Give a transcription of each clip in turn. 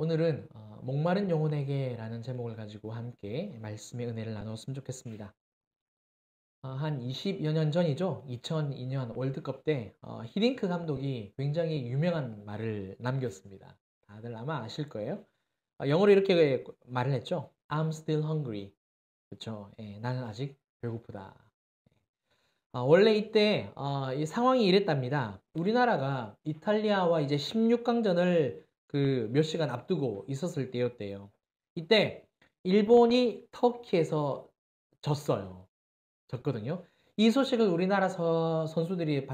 오늘은 목마른 영혼에게라는 제목을 가지고 함께 말씀의 은혜를 나누었으면 좋겠습니다. 한 20여 년 전이죠. 2002년 월드컵 때 히딩크 감독이 굉장히 유명한 말을 남겼습니다. 다들 아마 아실 거예요. 영어로 이렇게 말을 했죠. I'm still hungry. 그렇죠. 예, 나는 아직 배고프다. 원래 이때 이 상황이 이랬답니다. 우리나라가 이탈리아와 이제 16강전을 그 몇 시간 앞두고 있었을 때였대요. 이때 일본이 터키에서 졌어요. 졌거든요. 이 소식을 우리나라 선수들이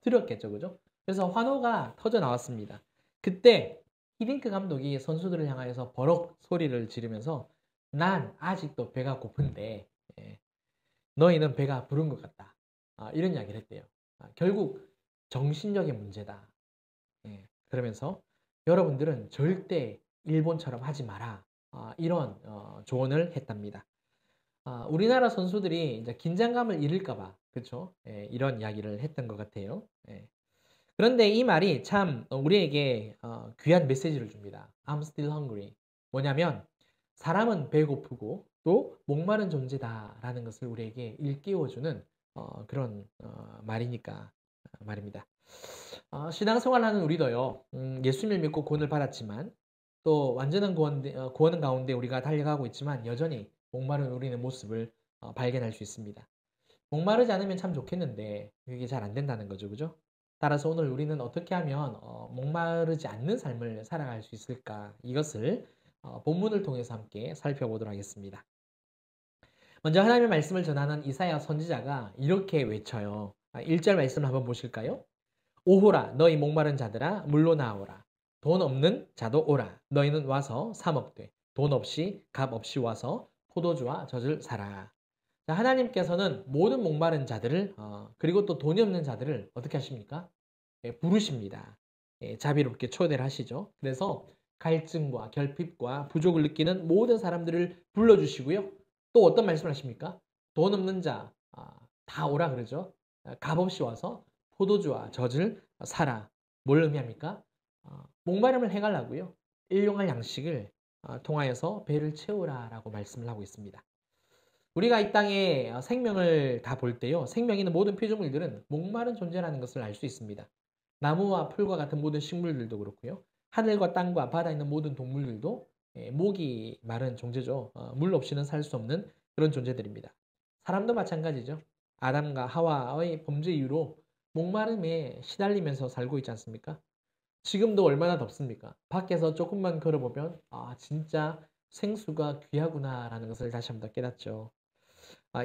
들었겠죠, 그죠? 그래서 환호가 터져 나왔습니다. 그때 히딩크 감독이 선수들을 향하여서 버럭 소리를 지르면서 난 아직도 배가 고픈데 너희는 배가 부른 것 같다. 이런 이야기를 했대요. 결국 정신적인 문제다. 그러면서 여러분들은 절대 일본처럼 하지 마라. 이런 조언을 했답니다. 우리나라 선수들이 이제 긴장감을 잃을까봐 그렇죠? 이런 이야기를 했던 것 같아요. 그런데 이 말이 참 우리에게 귀한 메시지를 줍니다. I'm still hungry. 뭐냐면 사람은 배고프고 또 목마른 존재다라는 것을 우리에게 일깨워주는 그런 말이니까 말입니다. 신앙생활하는 우리도요. 예수님을 믿고 구원을 받았지만 또 완전한 구원 가운데 우리가 달려가고 있지만 여전히 목마른 우리의 모습을 발견할 수 있습니다. 목마르지 않으면 참 좋겠는데 그게 잘 안 된다는 거죠. 그죠? 따라서 오늘 우리는 어떻게 하면 목마르지 않는 삶을 살아갈 수 있을까? 이것을 본문을 통해서 함께 살펴보도록 하겠습니다. 먼저 하나님의 말씀을 전하는 이사야 선지자가 이렇게 외쳐요. 1절 말씀을 한번 보실까요? 오호라 너희 목마른 자들아 물로 나오라. 돈 없는 자도 오라. 너희는 와서 사 먹되 돈 없이 값 없이 와서 포도주와 젖을 사라. 자, 하나님께서는 모든 목마른 자들을 그리고 또 돈이 없는 자들을 어떻게 하십니까? 부르십니다. 자비롭게 초대를 하시죠. 그래서 갈증과 결핍과 부족을 느끼는 모든 사람들을 불러주시고요. 또 어떤 말씀을 하십니까? 돈 없는 자 다 오라 그러죠. 값없이 와서 포도주와 젖을 사라. 뭘 의미합니까? 목마름을 해결하고요. 일용할 양식을 통하여서 배를 채우라라고 말씀을 하고 있습니다. 우리가 이 땅에 생명을 다 볼 때요. 생명 있는 모든 피조물들은 목마른 존재라는 것을 알 수 있습니다. 나무와 풀과 같은 모든 식물들도 그렇고요. 하늘과 땅과 바다에 있는 모든 동물들도 목이 마른 존재죠. 물 없이는 살 수 없는 그런 존재들입니다. 사람도 마찬가지죠. 아담과 하와의 범죄 이후로 목마름에 시달리면서 살고 있지 않습니까? 지금도 얼마나 덥습니까? 밖에서 조금만 걸어보면 진짜 생수가 귀하구나라는 것을 다시 한번 깨닫죠.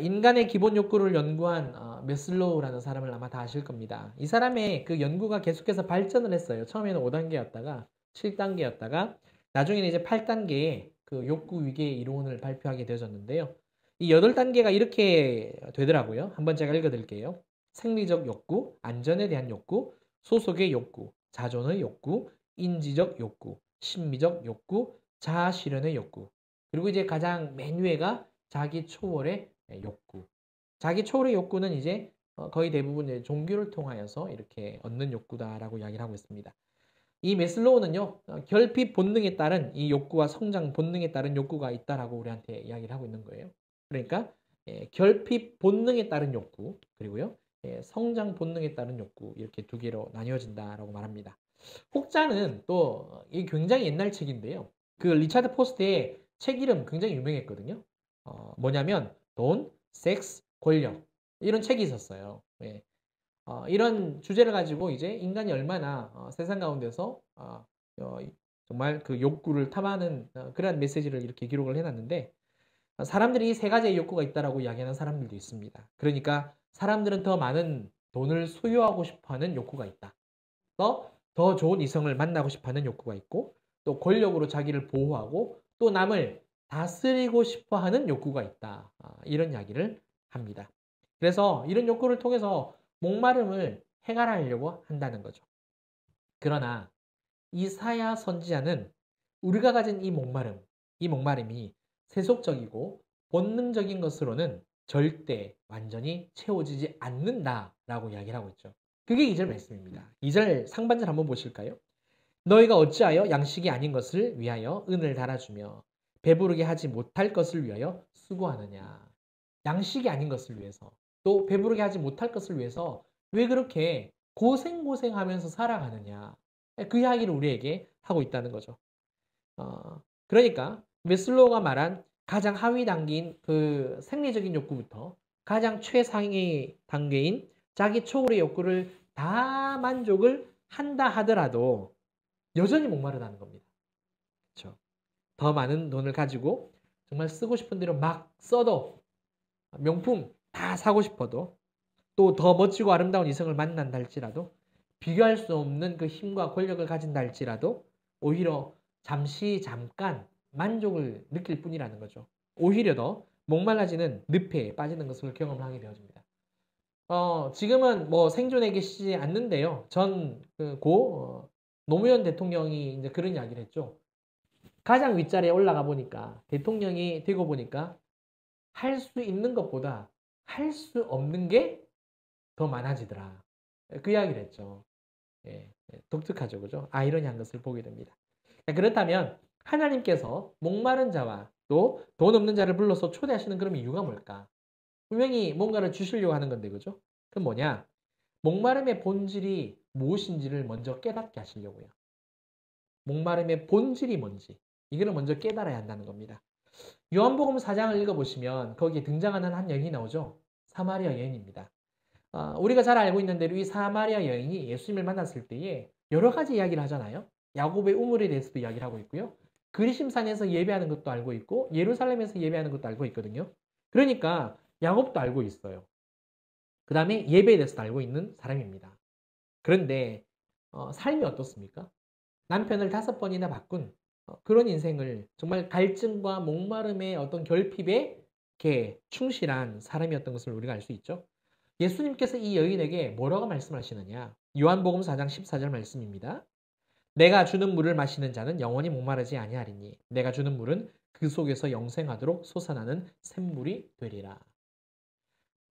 인간의 기본 욕구를 연구한 메슬로우라는 사람을 아마 다 아실 겁니다. 이 사람의 그 연구가 계속해서 발전을 했어요. 처음에는 5단계였다가 7단계였다가 나중에는 이제 8단계의 그 욕구 위계 이론을 발표하게 되어졌는데요. 이 8단계가 이렇게 되더라고요. 한번 제가 읽어드릴게요. 생리적 욕구, 안전에 대한 욕구, 소속의 욕구, 자존의 욕구, 인지적 욕구, 심미적 욕구, 자아 실현의 욕구. 그리고 이제 가장 맨 위에가 자기 초월의 욕구. 자기 초월의 욕구는 이제 거의 대부분 종교를 통하여서 이렇게 얻는 욕구다라고 이야기를 하고 있습니다. 이 메슬로우는요, 결핍 본능에 따른 이 욕구와 성장 본능에 따른 욕구가 있다라고 우리한테 이야기를 하고 있는 거예요. 그러니까 결핍 본능에 따른 욕구, 그리고요, 성장 본능에 따른 욕구 이렇게 두 개로 나뉘어진다라고 말합니다. 혹자는 또 이 굉장히 옛날 책인데요. 그 리차드 포스트의 책 이름 굉장히 유명했거든요. 뭐냐면 돈, 섹스, 권력 이런 책이 있었어요. 이런 주제를 가지고 이제 인간이 얼마나 세상 가운데서 정말 그 욕구를 탐하는 그런 메시지를 이렇게 기록을 해놨는데 사람들이 세 가지의 욕구가 있다라고 이야기하는 사람들도 있습니다. 그러니까 사람들은 더 많은 돈을 소유하고 싶어하는 욕구가 있다. 더 좋은 이성을 만나고 싶어하는 욕구가 있고 또 권력으로 자기를 보호하고 또 남을 다스리고 싶어하는 욕구가 있다. 이런 이야기를 합니다. 그래서 이런 욕구를 통해서 목마름을 해결하려고 한다는 거죠. 그러나 이사야 선지자는 우리가 가진 이 목마름이 세속적이고 본능적인 것으로는 절대 완전히 채워지지 않는다라고 이야기를 하고 있죠. 그게 2절 말씀입니다. 2절 상반절 한번 보실까요? 너희가 어찌하여 양식이 아닌 것을 위하여 은을 달아주며 배부르게 하지 못할 것을 위하여 수고하느냐. 양식이 아닌 것을 위해서 또 배부르게 하지 못할 것을 위해서 왜 그렇게 고생하면서 살아가느냐. 그 이야기를 우리에게 하고 있다는 거죠. 그러니까 메슬로우가 말한 가장 하위 단계인 그 생리적인 욕구부터 가장 최상위 단계인 자기 초월의 욕구를 다 만족을 한다 하더라도 여전히 목마르다는 겁니다. 그렇죠? 더 많은 돈을 가지고 정말 쓰고 싶은 대로 막 써도 명품 다 사고 싶어도 또 더 멋지고 아름다운 이성을 만난다 할지라도 비교할 수 없는 그 힘과 권력을 가진다 할지라도 오히려 잠깐 만족을 느낄 뿐이라는 거죠. 오히려 더 목말라지는 늪에 빠지는 것을 경험하게 되어집니다. 지금은 뭐 생존에 계시지 않는데요. 전 노무현 대통령이 이제 그런 이야기를 했죠. 가장 윗자리에 올라가 보니까 대통령이 되고 보니까 할 수 있는 것보다 할 수 없는 게 더 많아지더라. 그 이야기를 했죠. 예, 독특하죠, 그죠? 아이러니한 것을 보게 됩니다. 그렇다면 하나님께서 목마른 자와 또 돈 없는 자를 불러서 초대하시는 그런 이유가 뭘까? 분명히 뭔가를 주시려고 하는 건데, 그죠? 그건 뭐냐? 목마름의 본질이 무엇인지를 먼저 깨닫게 하시려고요. 목마름의 본질이 뭔지 이거를 먼저 깨달아야 한다는 겁니다. 요한복음 4장을 읽어보시면 거기에 등장하는 한 여인이 나오죠. 사마리아 여인입니다. 우리가 잘 알고 있는 대로 이 사마리아 여인이 예수님을 만났을 때에 여러 가지 이야기를 하잖아요. 야곱의 우물에 대해서도 이야기를 하고 있고요. 그리심산에서 예배하는 것도 알고 있고 예루살렘에서 예배하는 것도 알고 있거든요. 그러니까 야곱도 알고 있어요. 그 다음에 예배에 대해서도 알고 있는 사람입니다. 그런데 삶이 어떻습니까? 남편을 5번이나 바꾼 그런 인생을 정말 갈증과 목마름의 어떤 결핍에 이렇게 충실한 사람이었던 것을 우리가 알 수 있죠. 예수님께서 이 여인에게 뭐라고 말씀하시느냐? 요한복음 4장 14절 말씀입니다. 내가 주는 물을 마시는 자는 영원히 목마르지 아니하리니 내가 주는 물은 그 속에서 영생하도록 솟아나는 샘물이 되리라.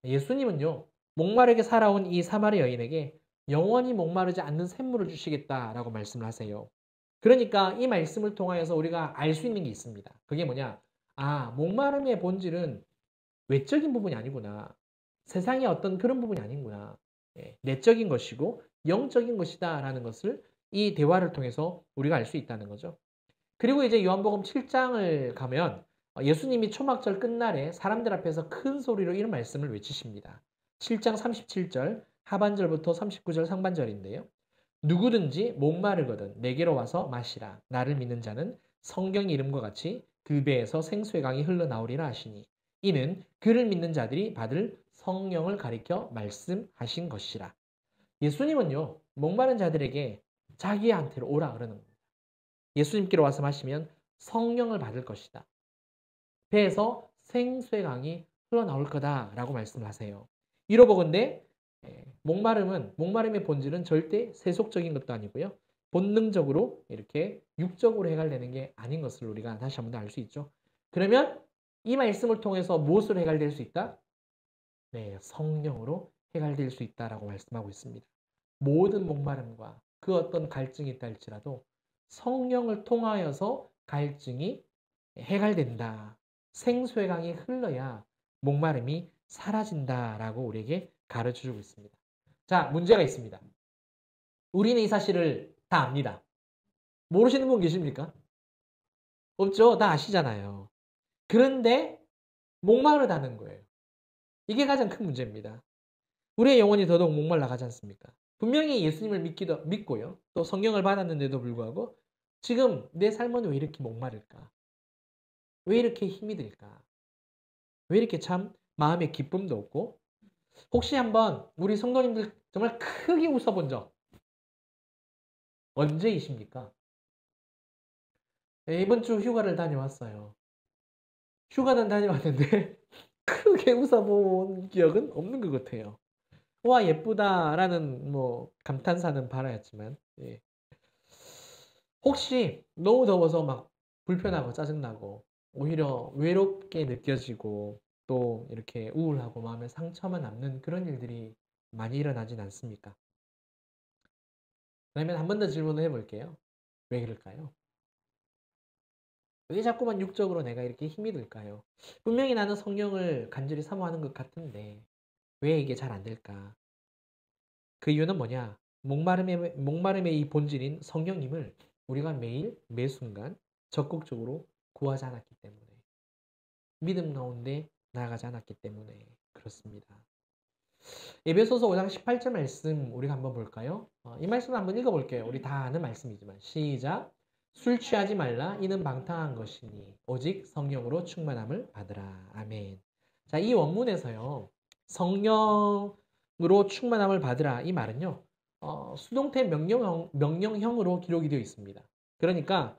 예수님은요. 목마르게 살아온 이 사마리 여인에게 영원히 목마르지 않는 샘물을 주시겠다라고 말씀을 하세요. 그러니까 이 말씀을 통하여서 우리가 알 수 있는 게 있습니다. 그게 뭐냐? 목마름의 본질은 외적인 부분이 아니구나. 세상의 어떤 그런 부분이 아니구나. 내적인 것이고 영적인 것이다라는 것을 이 대화를 통해서 우리가 알 수 있다는 거죠. 그리고 이제 요한복음 7장을 가면 예수님이 초막절 끝날에 사람들 앞에서 큰 소리로 이런 말씀을 외치십니다. 7장 37절 하반절부터 39절 상반절인데요. 누구든지 목마르거든 내게로 와서 마시라. 나를 믿는 자는 성경 이름과 같이 그 배에서 생수의 강이 흘러나오리라 하시니 이는 그를 믿는 자들이 받을 성령을 가리켜 말씀하신 것이라. 예수님은요. 목마른 자들에게 자기한테로 오라 그러는 겁니다. 예수님께로 와서 마시면 성령을 받을 것이다. 배에서 생수의 강이 흘러나올 거다라고 말씀하세요. 이로보건대 목마름의 본질은 절대 세속적인 것도 아니고요. 본능적으로 이렇게 육적으로 해결되는 게 아닌 것을 우리가 다시 한번 더 알 수 있죠. 그러면 이 말씀을 통해서 무엇으로 해결될 수 있다? 네, 성령으로 해결될 수 있다라고 말씀하고 있습니다. 모든 목마름과 그 어떤 갈증이 있다 할지라도 성령을 통하여서 갈증이 해결된다. 생수의 강이 흘러야 목마름이 사라진다라고 우리에게 가르쳐주고 있습니다. 자, 문제가 있습니다. 우리는 이 사실을 다 압니다. 모르시는 분 계십니까? 없죠? 다 아시잖아요. 그런데 목마르다는 거예요. 이게 가장 큰 문제입니다. 우리의 영혼이 더더욱 목말라 가지 않습니까? 분명히 예수님을 믿고요. 또 성경을 받았는데도 불구하고 지금 내 삶은 왜 이렇게 목마를까? 왜 이렇게 힘이 들까? 왜 이렇게 참 마음에 기쁨도 없고 혹시 한번 우리 성도님들 정말 크게 웃어본 적 언제이십니까? 네, 이번 주 휴가를 다녀왔어요. 휴가는 다녀왔는데 크게 웃어본 기억은 없는 것 같아요. 와 예쁘다라는 뭐 감탄사는 바라였지만 예. 혹시 너무 더워서 막 불편하고 짜증나고 오히려 외롭게 느껴지고 또 이렇게 우울하고 마음에 상처만 남는 그런 일들이 많이 일어나진 않습니까? 그러면 한 번 더 질문을 해볼게요. 왜 그럴까요? 왜 자꾸만 육적으로 내가 이렇게 힘이 들까요? 분명히 나는 성령을 간절히 사모하는 것 같은데 왜 이게 잘 안 될까? 그 이유는 뭐냐? 목마름의 이 본질인 성령님을 우리가 매일 매 순간 적극적으로 구하지 않았기 때문에 믿음 가운데 나아가지 않았기 때문에 그렇습니다. 에베소서 5장 18절 말씀 우리가 한번 볼까요? 이 말씀 한번 읽어볼게요. 우리 다 아는 말씀이지만 시작. 술 취하지 말라 이는 방탕한 것이니 오직 성령으로 충만함을 받으라. 아멘. 자, 이 원문에서요. 성령으로 충만함을 받으라 이 말은요. 수동태 명령형으로 기록이 되어 있습니다. 그러니까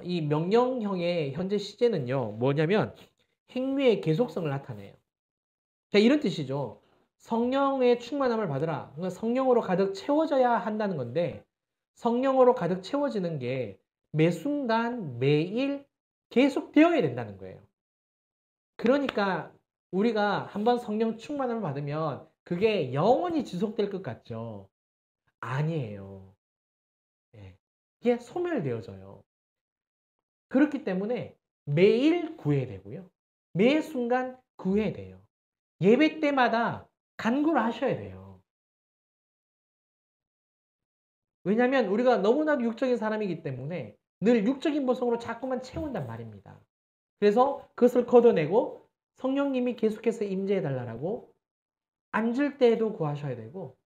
이 명령형의 현재 시제는요. 뭐냐면 행위의 계속성을 나타내요. 자, 이런 뜻이죠. 성령의 충만함을 받으라. 그러니까 성령으로 가득 채워져야 한다는 건데 성령으로 가득 채워지는 게 매 순간 매일 계속 되어야 된다는 거예요. 그러니까 우리가 한번 성령 충만함을 받으면 그게 영원히 지속될 것 같죠? 아니에요. 예. 이게 소멸되어져요. 그렇기 때문에 매일 구해야 되고요. 매 순간 구해야 돼요. 예배 때마다 간구를 하셔야 돼요. 왜냐하면 우리가 너무나도 육적인 사람이기 때문에 늘 육적인 모성으로 자꾸만 채운단 말입니다. 그래서 그것을 걷어내고 성령님이 계속해서 임재해 달라고 앉을 때에도 구하셔야 되고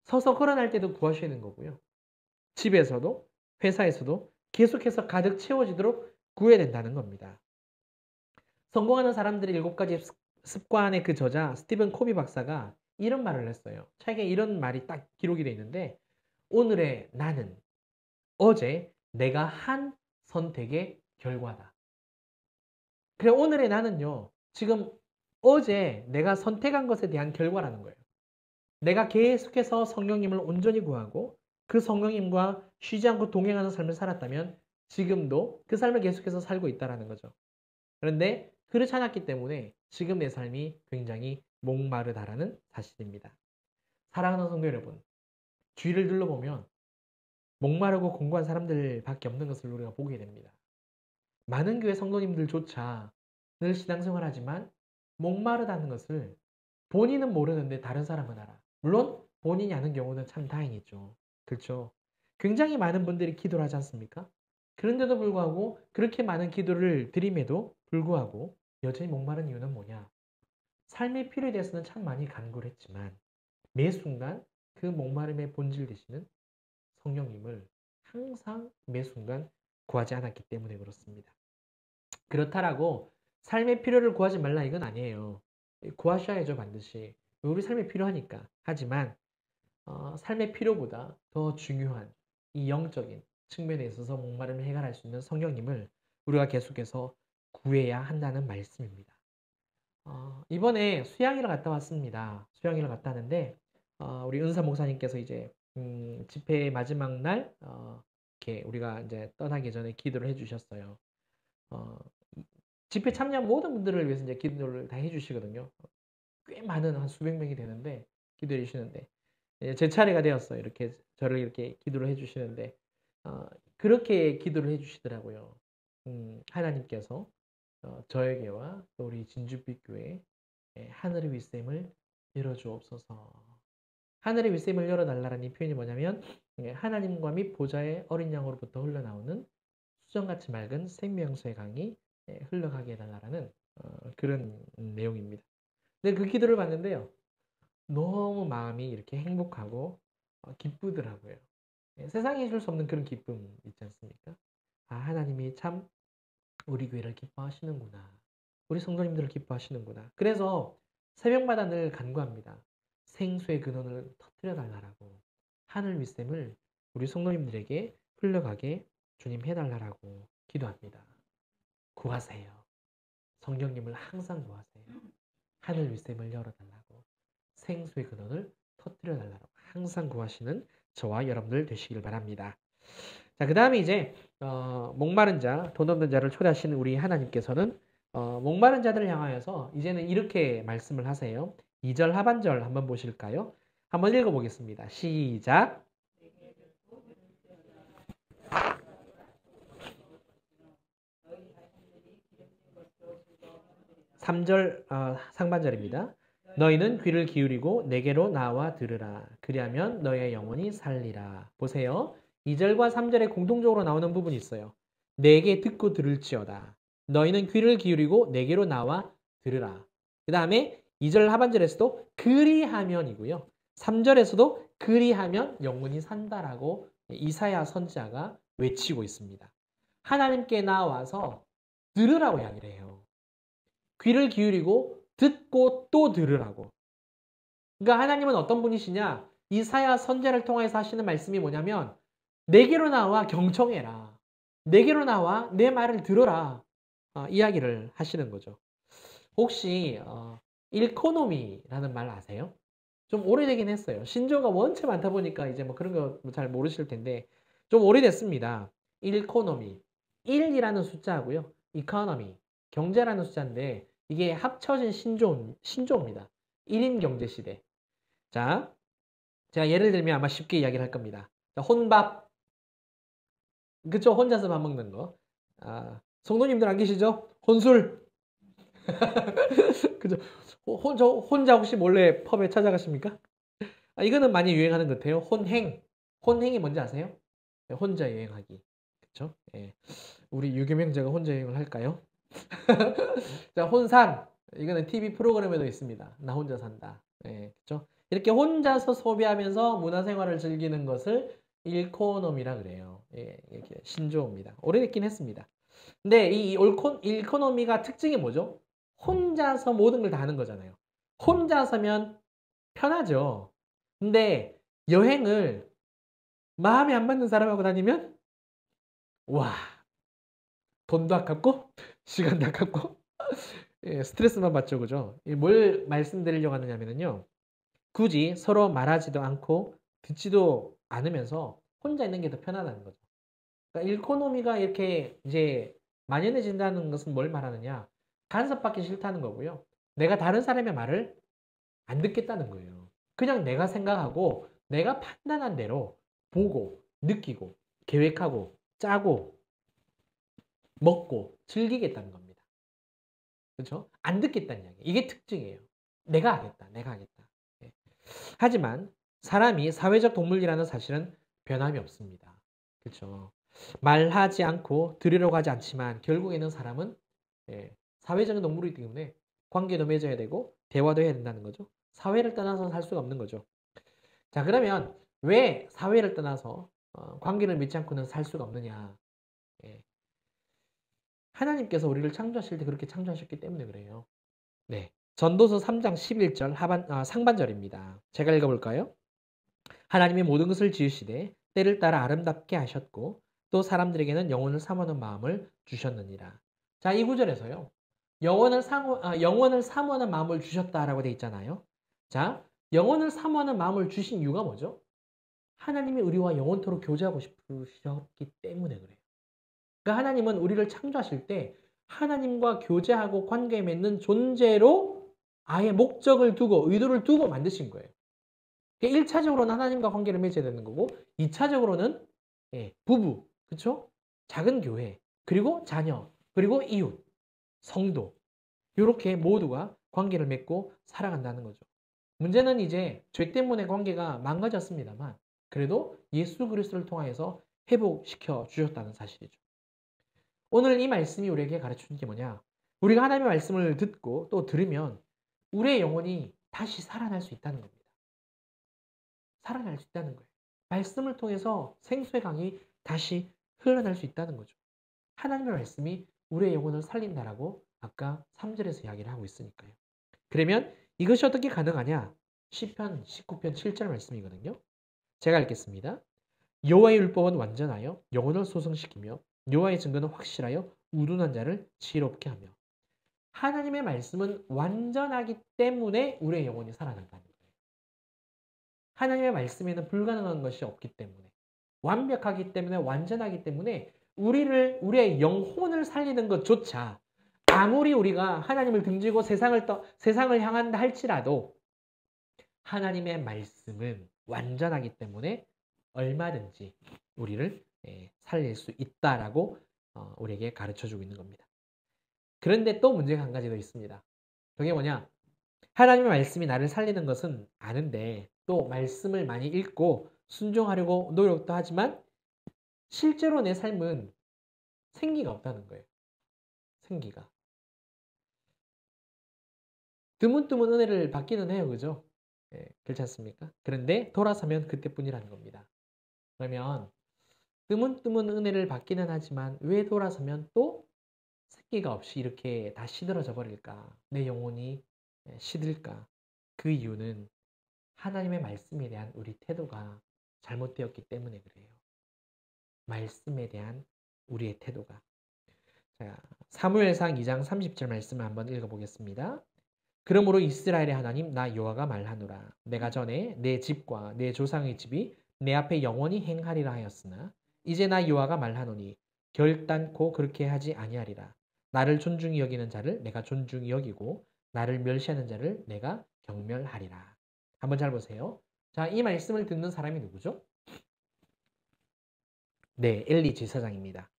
서서 걸어날 때도 구하셔야 되는 거고요. 집에서도 회사에서도 계속해서 가득 채워지도록 구해야 된다는 겁니다. 성공하는 사람들의 7가지 습관의 그 저자 스티븐 코비 박사가 이런 말을 했어요. 책에 이런 말이 딱 기록이 되어 있는데 오늘의 나는 어제 내가 한 선택의 결과다. 그래 오늘의 나는요. 지금 어제 내가 선택한 것에 대한 결과라는 거예요. 내가 계속해서 성령님을 온전히 구하고 그 성령님과 쉬지 않고 동행하는 삶을 살았다면 지금도 그 삶을 계속해서 살고 있다는 거죠. 그런데 그렇지 않았기 때문에 지금 내 삶이 굉장히 목마르다라는 사실입니다. 사랑하는 성도 여러분, 주위를 둘러보면 목마르고 공고한 사람들밖에 없는 것을 우리가 보게 됩니다. 많은 교회 성도님들조차 늘 신앙생활하지만 목마르다는 것을 본인은 모르는데 다른 사람은 알아. 물론 본인이 아는 경우는 참 다행이죠. 그렇죠? 굉장히 많은 분들이 기도를 하지 않습니까? 그런데도 불구하고 그렇게 많은 기도를 드림에도 불구하고 여전히 목마른 이유는 뭐냐? 삶의 필요에 대해서는 참 많이 간구를 했지만 매 순간 그 목마름의 본질 되시는 성령님을 항상 매 순간 구하지 않았기 때문에 그렇습니다. 그렇다라고 삶의 필요를 구하지 말라 이건 아니에요. 구하셔야죠 반드시. 우리 삶에 필요하니까. 하지만 삶의 필요보다 더 중요한 이 영적인 측면에 있어서 목마름을 해결할 수 있는 성령님을 우리가 계속해서 구해야 한다는 말씀입니다. 이번에 수양일을 갔다 왔습니다. 수양일을 갔다 왔는데 우리 은사 목사님께서 이제 집회 마지막 날 이렇게 우리가 이제 떠나기 전에 기도를 해주셨어요. 어, 집회 참여한 모든 분들을 위해서 이제 기도를 다 해주시거든요. 꽤 많은 한 수백 명이 되는데 기도해 주시는데 제 차례가 되었어요. 이렇게 저를 이렇게 기도를 해주시는데 그렇게 기도를 해주시더라고요. 하나님께서 저에게와 또 우리 진주빛 교회 하늘의 윗셈을 열어주옵소서. 하늘의 윗셈을 열어달라는 이 표현이 뭐냐면 하나님과 및 보좌의 어린 양으로부터 흘러나오는 수정같이 맑은 생명수의 강이 흘러가게 해달라는 그런 내용입니다. 근데 그 기도를 봤는데요. 너무 마음이 이렇게 행복하고 기쁘더라고요. 세상에 줄 수 없는 그런 기쁨 있지 않습니까? 아, 하나님이 참 우리 교회를 기뻐하시는구나. 우리 성도님들을 기뻐하시는구나. 그래서 새벽마다 늘 간구합니다. 생수의 근원을 터뜨려 달라고. 하늘 윗셈을 우리 성도님들에게 흘러가게 주님 해달라고 기도합니다. 구하세요. 성령님을 항상 구하세요. 하늘 윗셈을 열어달라고. 생수의 근원을 터뜨려 달라고 항상 구하시는 저와 여러분들 되시길 바랍니다. 자, 그 다음에 이제 목마른 자, 돈 없는 자를 초대하시는 우리 하나님께서는 목마른 자들을 향하여서 이제는 이렇게 말씀을 하세요. 2절 하반절 한번 보실까요? 한번 읽어보겠습니다. 시작. 3절 상반절입니다. 너희는 귀를 기울이고 내게로 나와 들으라. 그리하면 너의 영혼이 살리라. 보세요. 2절과 3절에 공통적으로 나오는 부분이 있어요. 내게 듣고 들을지어다. 너희는 귀를 기울이고 내게로 나와 들으라. 그 다음에 2절 하반절에서도 그리하면이고요. 3절에서도 그리하면 영혼이 산다라고 이사야 선지자가 외치고 있습니다. 하나님께 나와서 들으라고 이야기를 해요. 귀를 기울이고 듣고 또 들으라고. 그러니까 하나님은 어떤 분이시냐? 이사야 선지자를 통해서 하시는 말씀이 뭐냐면 내게로 나와 경청해라. 내게로 나와 내 말을 들어라. 이야기를 하시는 거죠. 혹시 일코노미라는 말 아세요? 좀 오래되긴 했어요. 신조어가 원체 많다 보니까 이제 뭐 그런 거 잘 모르실 텐데 좀 오래됐습니다. 일코노미. 1이라는 숫자하고요. 이코노미. 경제라는 숫자인데 이게 합쳐진 신조어입니다. 1인 경제 시대. 자, 제가 예를 들면 아마 쉽게 이야기를 할 겁니다. 자, 혼밥. 그쵸? 혼자서 밥 먹는 거. 성도님들 안 계시죠? 혼술. 그죠? 혼자 혹시 몰래 펍에 찾아가십니까? 이거는 많이 유행하는 것 같아요. 혼행. 혼행이 뭔지 아세요? 네, 혼자 여행하기. 그쵸? 예. 우리 유교명자가 혼자 여행을 할까요? 자, 혼산. 이거는 TV 프로그램에도 있습니다. 나 혼자 산다. 예, 그쵸? 이렇게 혼자서 소비하면서 문화생활을 즐기는 것을 일코노미라 그래요. 예, 이렇게 신조어입니다. 오래됐긴 했습니다. 근데 이 일코노미가 특징이 뭐죠? 혼자서 모든 걸 다 하는 거잖아요. 혼자서면 편하죠. 근데 여행을 마음에 안 맞는 사람하고 다니면 와, 돈도 아깝고 시간도 아깝고 예, 스트레스만 받죠. 그죠? 뭘 말씀드리려고 하느냐면요. 굳이 서로 말하지도 않고 듣지도 않으면서 혼자 있는 게 더 편하다는 거죠. 그러니까 일코노미가 이렇게 이제 만연해진다는 것은 뭘 말하느냐? 간섭받기 싫다는 거고요. 내가 다른 사람의 말을 안 듣겠다는 거예요. 그냥 내가 생각하고 내가 판단한 대로 보고 느끼고 계획하고 짜고 먹고 즐기겠다는 겁니다. 그렇죠? 안 듣겠다는 이야기. 이게 특징이에요. 내가 하겠다. 내가 하겠다. 예. 하지만 사람이 사회적 동물이라는 사실은 변함이 없습니다. 그렇죠? 말하지 않고 들으려고 하지 않지만 결국에는 사람은 예, 사회적인 동물이기 때문에 관계도 맺어야 되고 대화도 해야 된다는 거죠. 사회를 떠나서 살 수가 없는 거죠. 자, 그러면 왜 사회를 떠나서 관계를 맺지 않고는 살 수가 없느냐? 예. 하나님께서 우리를 창조하실 때 그렇게 창조하셨기 때문에 그래요. 네. 전도서 3장 11절 상반절입니다. 제가 읽어볼까요? 하나님이 모든 것을 지으시되 때를 따라 아름답게 하셨고 또 사람들에게는 영혼을 사모하는 마음을 주셨느니라. 자, 이 구절에서요. 영혼을 사모하는 마음을 주셨다라고 돼 있잖아요. 자, 영혼을 사모하는 마음을 주신 이유가 뭐죠? 하나님이 우리와 영원토록 교제하고 싶으셨기 때문에 그래요. 그러니까 하나님은 우리를 창조하실 때 하나님과 교제하고 관계 맺는 존재로 아예 목적을 두고 의도를 두고 만드신 거예요. 1차적으로는 하나님과 관계를 맺어야 되는 거고 2차적으로는 부부, 그렇죠? 작은 교회, 그리고 자녀, 그리고 이웃, 성도 이렇게 모두가 관계를 맺고 살아간다는 거죠. 문제는 이제 죄 때문에 관계가 망가졌습니다만 그래도 예수 그리스도를 통하여서 회복시켜 주셨다는 사실이죠. 오늘 이 말씀이 우리에게 가르치는 게 뭐냐? 우리가 하나님의 말씀을 듣고 또 들으면 우리의 영혼이 다시 살아날 수 있다는 겁니다. 살아날 수 있다는 거예요. 말씀을 통해서 생수의 강이 다시 흘러날 수 있다는 거죠. 하나님의 말씀이 우리의 영혼을 살린다라고 아까 3절에서 이야기를 하고 있으니까요. 그러면 이것이 어떻게 가능하냐? 시편 19편 7절 말씀이거든요. 제가 읽겠습니다. 여호와의 율법은 완전하여 영혼을 소성시키며 여호와의 증거는 확실하여 우둔한 자를 지혜롭게 하며 하나님의 말씀은 완전하기 때문에 우리의 영혼이 살아난다는 거예요. 하나님의 말씀에는 불가능한 것이 없기 때문에 완벽하기 때문에 완전하기 때문에 우리의 영혼을 살리는 것조차 아무리 우리가 하나님을 등지고 세상을 향한다 할지라도 하나님의 말씀은 완전하기 때문에 얼마든지 우리를 살릴 수 있다라고 우리에게 가르쳐주고 있는 겁니다. 그런데 또 문제가 한 가지 더 있습니다. 그게 뭐냐? 하나님의 말씀이 나를 살리는 것은 아는데 또 말씀을 많이 읽고 순종하려고 노력도 하지만 실제로 내 삶은 생기가 없다는 거예요. 생기가. 드문드문 은혜를 받기는 해요. 그죠? 예, 그렇지 않습니까? 그런데 돌아서면 그때뿐이라는 겁니다. 그러면 드문드문 은혜를 받기는 하지만 왜 돌아서면 또 생기가 없이 이렇게 다 시들어져 버릴까? 내 영혼이 시들까? 그 이유는 하나님의 말씀에 대한 우리 태도가 잘못되었기 때문에 그래요. 말씀에 대한 우리의 태도가. 자, 사무엘상 2장 30절 말씀을 한번 읽어보겠습니다. 그러므로 이스라엘의 하나님 나 여호와가 말하노라. 내가 전에 내 집과 내 조상의 집이 내 앞에 영원히 행하리라 하였으나 이제 나 여호와가 말하노니 결단코 그렇게 하지 아니하리라. 나를 존중히 여기는 자를 내가 존중히 여기고 나를 멸시하는 자를 내가 경멸하리라. 한번 잘 보세요. 자, 이 말씀을 듣는 사람이 누구죠? 네, 엘리 제사장입니다.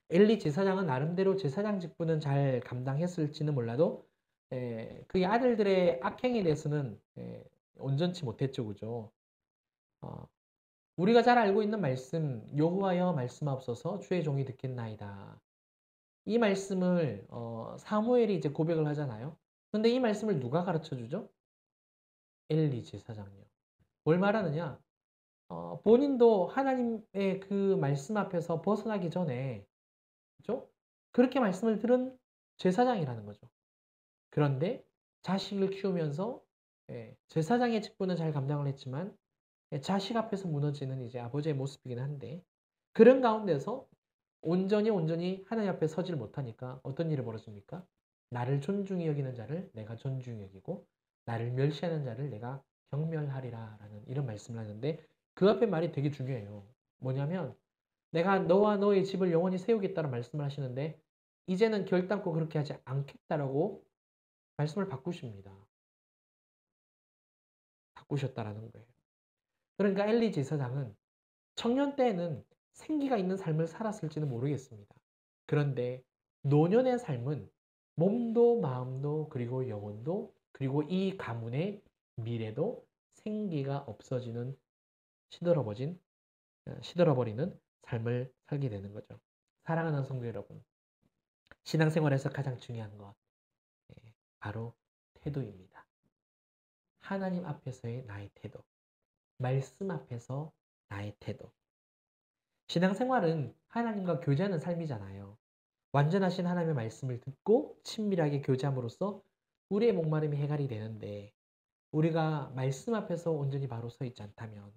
엘리 제사장은 나름대로 제사장 직분은 잘 감당했을지는 몰라도 그의 아들들의 악행에 대해서는 온전치 못했죠. 그죠? 어, 우리가 잘 알고 있는 말씀 여호와여 말씀하옵소서 주의 종이 듣겠나이다. 이 말씀을 사무엘이 이제 고백을 하잖아요. 근데 이 말씀을 누가 가르쳐 주죠? 엘리 제사장이요. 뭘 말하느냐? 본인도 하나님의 그 말씀 앞에서 벗어나기 전에 그죠? 그렇게 말씀을 들은 제사장이라는 거죠. 그런데 자식을 키우면서 제사장의 직분은 잘 감당을 했지만 자식 앞에서 무너지는 이제 아버지의 모습이긴 한데 그런 가운데서 온전히 하나님 앞에 서질 못하니까 어떤 일이 벌어집니까? 나를 존중히 여기는 자를 내가 존중히 여기고 나를 멸시하는 자를 내가 경멸하리라 라는 이런 말씀을 하는데 그 앞에 말이 되게 중요해요. 뭐냐면 내가 너와 너의 집을 영원히 세우겠다는 말씀을 하시는데 이제는 결단코 그렇게 하지 않겠다라고 말씀을 바꾸십니다. 바꾸셨다라는 거예요. 그러니까 엘리 제사장은 청년 때에는 생기가 있는 삶을 살았을지는 모르겠습니다. 그런데 노년의 삶은 몸도 마음도 그리고 영혼도 그리고 이 가문의 미래도 생기가 없어지는 시들어버리는 삶을 살게 되는 거죠. 사랑하는 성도 여러분, 신앙생활에서 가장 중요한 것 바로 태도입니다. 하나님 앞에서의 나의 태도, 말씀 앞에서 나의 태도. 신앙생활은 하나님과 교제하는 삶이잖아요. 완전하신 하나님의 말씀을 듣고 친밀하게 교제함으로써 우리의 목마름이 해결이 되는데 우리가 말씀 앞에서 온전히 바로 서 있지 않다면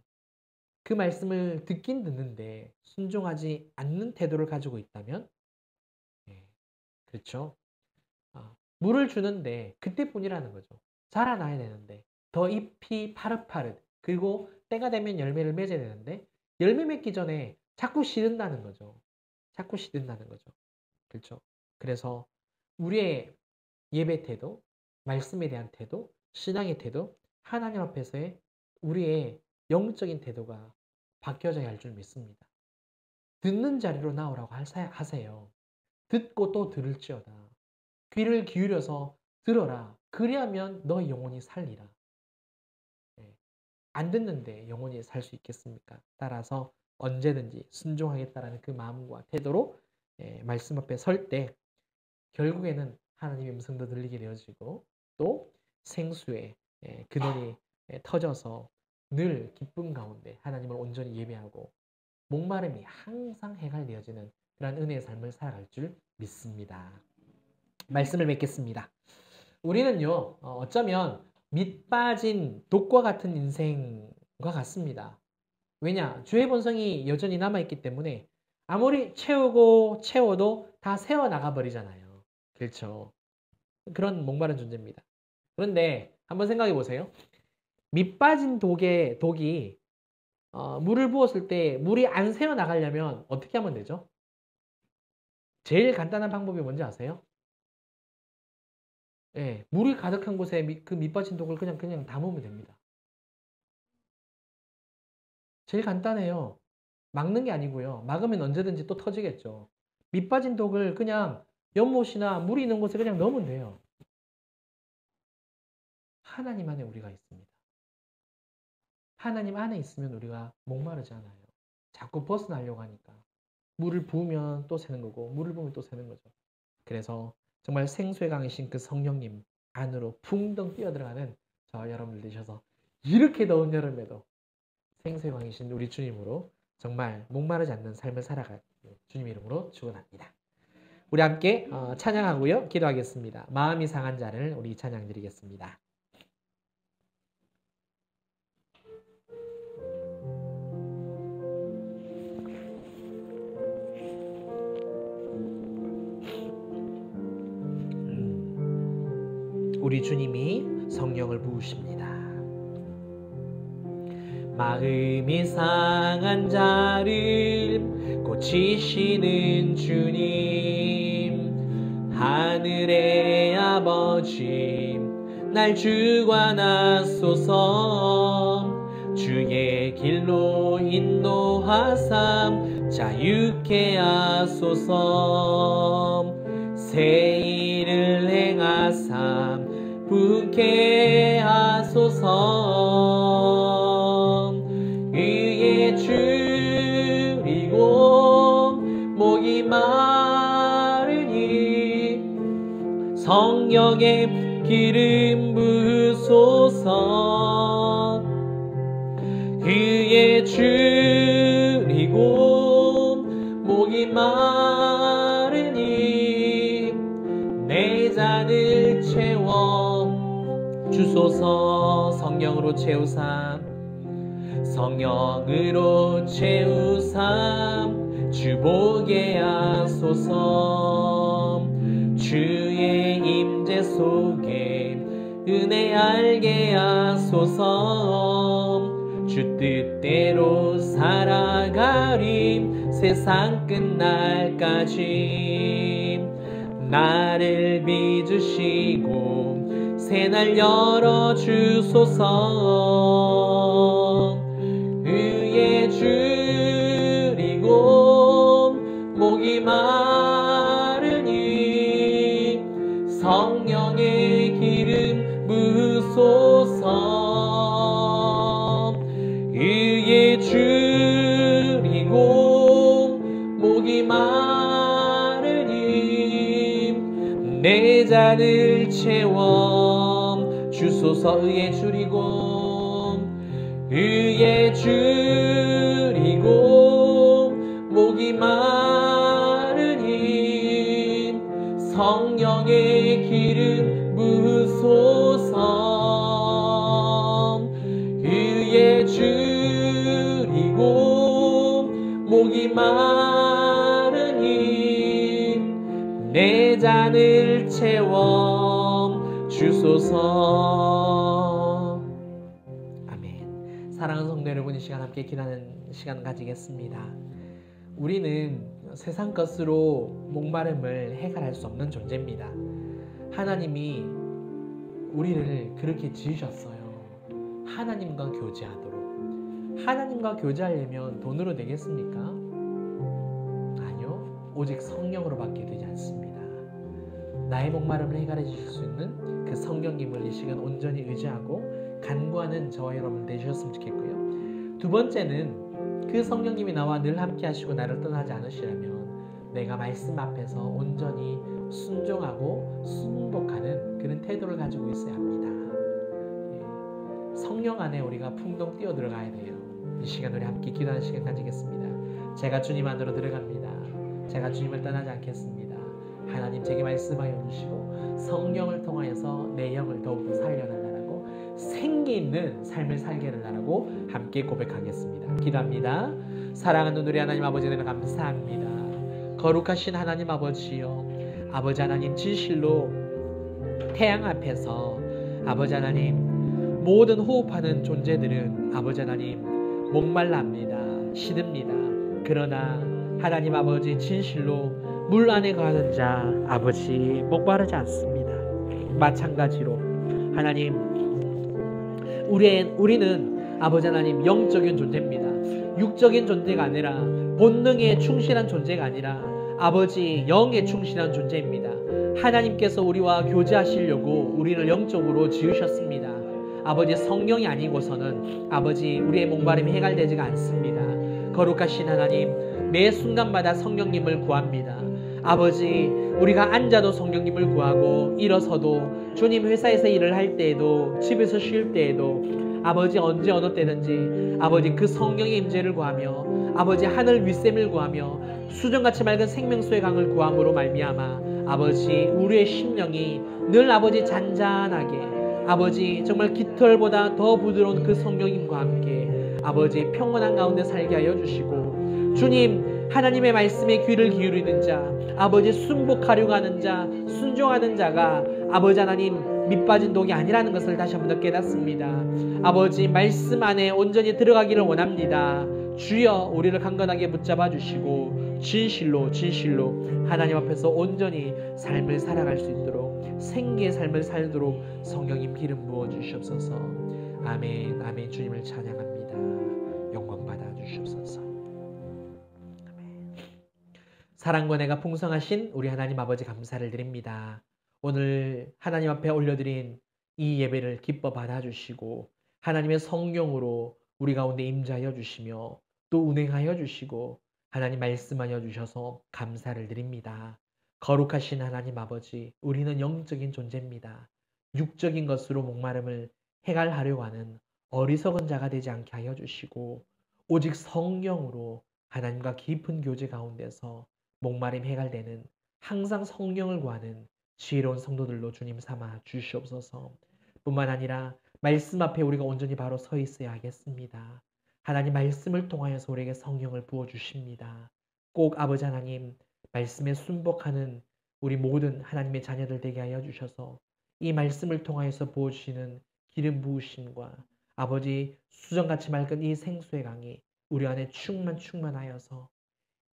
그 말씀을 듣긴 듣는데 순종하지 않는 태도를 가지고 있다면 그렇죠. 물을 주는데 그때뿐이라는 거죠. 자라나야 되는데 더 잎이 파릇파릇 그리고 때가 되면 열매를 맺어야 되는데 열매 맺기 전에 자꾸 시든다는 거죠. 자꾸 시든다는 거죠. 그렇죠. 그래서 우리의 예배 태도, 말씀에 대한 태도, 신앙의 태도, 하나님 앞에서의 우리의 영적인 태도가 바뀌어져야 할 줄 믿습니다. 듣는 자리로 나오라고 하세요. 듣고 또 들을지어다. 귀를 기울여서 들어라. 그리하면 너 영혼이 살리라. 안 듣는데 영혼이 살 수 있겠습니까? 따라서 언제든지 순종하겠다라는 그 마음과 태도로 말씀 앞에 설 때 결국에는 하나님의 음성도 들리게 되어지고 또 생수의 근원이 터져서 늘 기쁨 가운데 하나님을 온전히 예배하고 목마름이 항상 해갈되어지는 그런 은혜의 삶을 살아갈 줄 믿습니다. 말씀을 맺겠습니다. 우리는요, 어쩌면 밑 빠진 독과 같은 인생과 같습니다. 왜냐? 죄의 본성이 여전히 남아있기 때문에 아무리 채워도 다 새어나가 버리잖아요. 그렇죠. 그런 목마른 존재입니다. 그런데 한번 생각해 보세요. 밑 빠진 독이 물을 부었을 때 물이 안 새어나가려면 어떻게 하면 되죠? 제일 간단한 방법이 뭔지 아세요? 물이 가득한 곳에 그 밑빠진 독을 그냥 담으면 됩니다. 제일 간단해요. 막는 게 아니고요. 막으면 언제든지 또 터지겠죠. 밑빠진 독을 그냥 연못이나 물이 있는 곳에 그냥 넣으면 돼요. 하나님 안에 우리가 있습니다. 하나님 안에 있으면 우리가 목마르지 않아요. 자꾸 벗어나려고 하니까. 물을 부으면 또 새는 거고 물을 부으면 또 새는 거죠. 그래서 정말 생수의 강이신 그 성령님 안으로 붕덩 뛰어들어가는 저와 여러분들 되셔서 이렇게 더운 여름에도 생수의 강이신 우리 주님으로 정말 목마르지 않는 삶을 살아갈 주님 이름으로 축원합니다. 우리 함께 찬양하고요. 기도하겠습니다. 마음이 상한 자를 우리 찬양 드리겠습니다. 우리 주님이 성령을 부으십니다. 마음이 상한 자를 고치시는 주님, 하늘의 아버지 날 주관하소서. 주의 길로 인도하사 자유케 하소서. 새 일을 행하사 부게 하소서. 의에 줄이고 목이 마르니 성령의 기름 부으소서. 의에 줄이고 목이 마르니 내 잔을 채워 주소서. 성령으로 채우사 성령으로 채우사 주보게 하소서. 주의 임재 속에 은혜 알게 하소서. 주 뜻대로 살아가리 세상 끝날까지. 나를 빚으시고 새날 열어주소서. 의에 줄이고 목이 마르니 성령의 기름 부으소서. 의에 줄이고 목이 마르니 내 잔을 채워 주소서. 의에 줄이고 목이 마르니 성령의 기름 부으소서. 의에 줄이고 목이 마르니 내 잔을 채워 주소서. 아멘. 사랑하는 성도 여러분, 이 시간 함께 기도하는 시간 가지겠습니다. 우리는 세상 것으로 목마름을 해결할 수 없는 존재입니다. 하나님이 우리를 그렇게 지으셨어요. 하나님과 교제하도록. 하나님과 교제하려면 돈으로 되겠습니까? 아니요. 오직 성령으로밖에 되지 않습니다. 나의 목마름을 해결해 주실 수 있는 그 성령님을 이 시간 온전히 의지하고 간구하는 저와 여러분 되셨으면 좋겠고요. 두 번째는 그 성령님이 나와 늘 함께 하시고 나를 떠나지 않으시라면 내가 말씀 앞에서 온전히 순종하고 순복하는 그런 태도를 가지고 있어야 합니다. 성령 안에 우리가 풍덩 뛰어 들어가야 돼요. 이 시간 우리 함께 기도하는 시간 가지겠습니다. 제가 주님 안으로 들어갑니다. 제가 주님을 떠나지 않겠습니다. 하나님 제게 말씀하여 주시고 성령을 통하여서 내 영을 더욱 살려달라고 생기 있는 삶을 살게 해달라고 함께 고백하겠습니다. 기도합니다. 사랑하는 우리 하나님 아버지 되는 감사합니다. 거룩하신 하나님 아버지요, 아버지 하나님 진실로 태양 앞에서 아버지 하나님 모든 호흡하는 존재들은 아버지 하나님 목말랍니다. 시듭니다. 그러나 하나님 아버지 진실로 물 안에 가는 자 아버지 목마르지 않습니다. 마찬가지로 하나님 우리는 아버지 하나님 영적인 존재입니다. 육적인 존재가 아니라 본능에 충실한 존재가 아니라 아버지 영에 충실한 존재입니다. 하나님께서 우리와 교제하시려고 우리를 영적으로 지으셨습니다. 아버지 성령이 아니고서는 아버지 우리의 목마름이 해결되지가 않습니다. 거룩하신 하나님, 매 순간마다 성령님을 구합니다. 아버지, 우리가 앉아도 성령님을 구하고 일어서도 주님 회사에서 일을 할 때에도 집에서 쉴 때에도 아버지 언제 어느 때든지 아버지 그 성령의 임재를 구하며 아버지 하늘 윗샘을 구하며 수정같이 맑은 생명수의 강을 구함으로 말미암아 아버지 우리의 심령이 늘 아버지 잔잔하게 아버지 정말 깃털보다 더 부드러운 그 성령님과 함께 아버지 평온한 가운데 살게 하여 주시고 주님 하나님의 말씀에 귀를 기울이는 자 아버지 순복하려고 하는 자 순종하는 자가 아버지 하나님 밑빠진 독이 아니라는 것을 다시 한번 더 깨닫습니다. 아버지 말씀 안에 온전히 들어가기를 원합니다. 주여 우리를 강건하게 붙잡아 주시고 진실로 하나님 앞에서 온전히 삶을 살아갈 수 있도록 생기의 삶을 살도록 성령님 기름 부어 주시옵소서. 아멘. 아멘. 주님을 찬양합니다. 영광 받아 주시옵소서. 아멘. 사랑과 내가 풍성하신 우리 하나님 아버지 감사를 드립니다. 오늘 하나님 앞에 올려드린 이 예배를 기뻐 받아주시고 하나님의 성령으로 우리 가운데 임재하여 주시며 또 운행하여 주시고 하나님 말씀하여 주셔서 감사를 드립니다. 거룩하신 하나님 아버지, 우리는 영적인 존재입니다. 육적인 것으로 목마름을 해결하려고 하는 어리석은 자가 되지 않게 하여 주시고 오직 성령으로 하나님과 깊은 교제 가운데서 목마름 해결되는 항상 성령을 구하는 지혜로운 성도들로 주님 삼아 주시옵소서. 뿐만 아니라 말씀 앞에 우리가 온전히 바로 서 있어야 하겠습니다. 하나님 말씀을 통하여서 우리에게 성령을 부어주십니다. 꼭 아버지 하나님 말씀에 순복하는 우리 모든 하나님의 자녀들 되게 하여 주셔서 이 말씀을 통하여서 부어주시는 기름 부으심과 아버지 수정같이 맑은 이 생수의 강이 우리 안에 충만하여서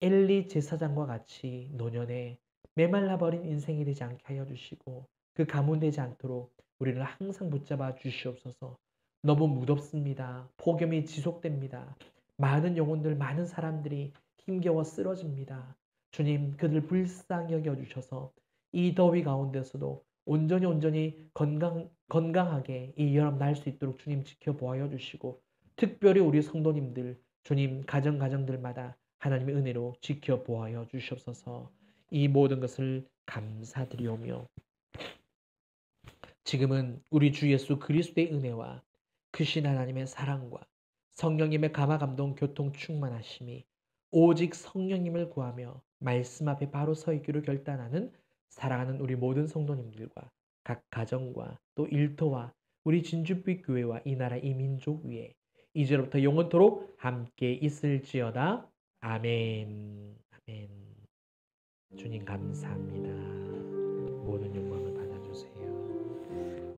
엘리 제사장과 같이 노년에 메말라버린 인생이 되지 않게 하여 주시고 그 가문 되지 않도록 우리를 항상 붙잡아 주시옵소서. 너무 무덥습니다. 폭염이 지속됩니다. 많은 영혼들, 많은 사람들이 힘겨워 쓰러집니다. 주님, 그들 불쌍히 여겨주셔서 이 더위 가운데서도 온전히 건강하게 이 여름 날 수 있도록 주님 지켜보아여 주시고 특별히 우리 성도님들, 주님 가정들마다 하나님의 은혜로 지켜보아여 주시옵소서. 이 모든 것을 감사드리오며 지금은 우리 주 예수 그리스도의 은혜와 크신 하나님의 사랑과 성령님의 감화 감동 교통 충만하심이 오직 성령님을 구하며 말씀 앞에 바로 서 있기로 결단하는 사랑하는 우리 모든 성도님들과 각 가정과 또 일터와 우리 진주빛 교회와 이 나라 이 민족 위에 이제로부터 영원토록 함께 있을지어다. 아멘. 아멘. 주님 감사합니다. 모든 영광을 받아주세요.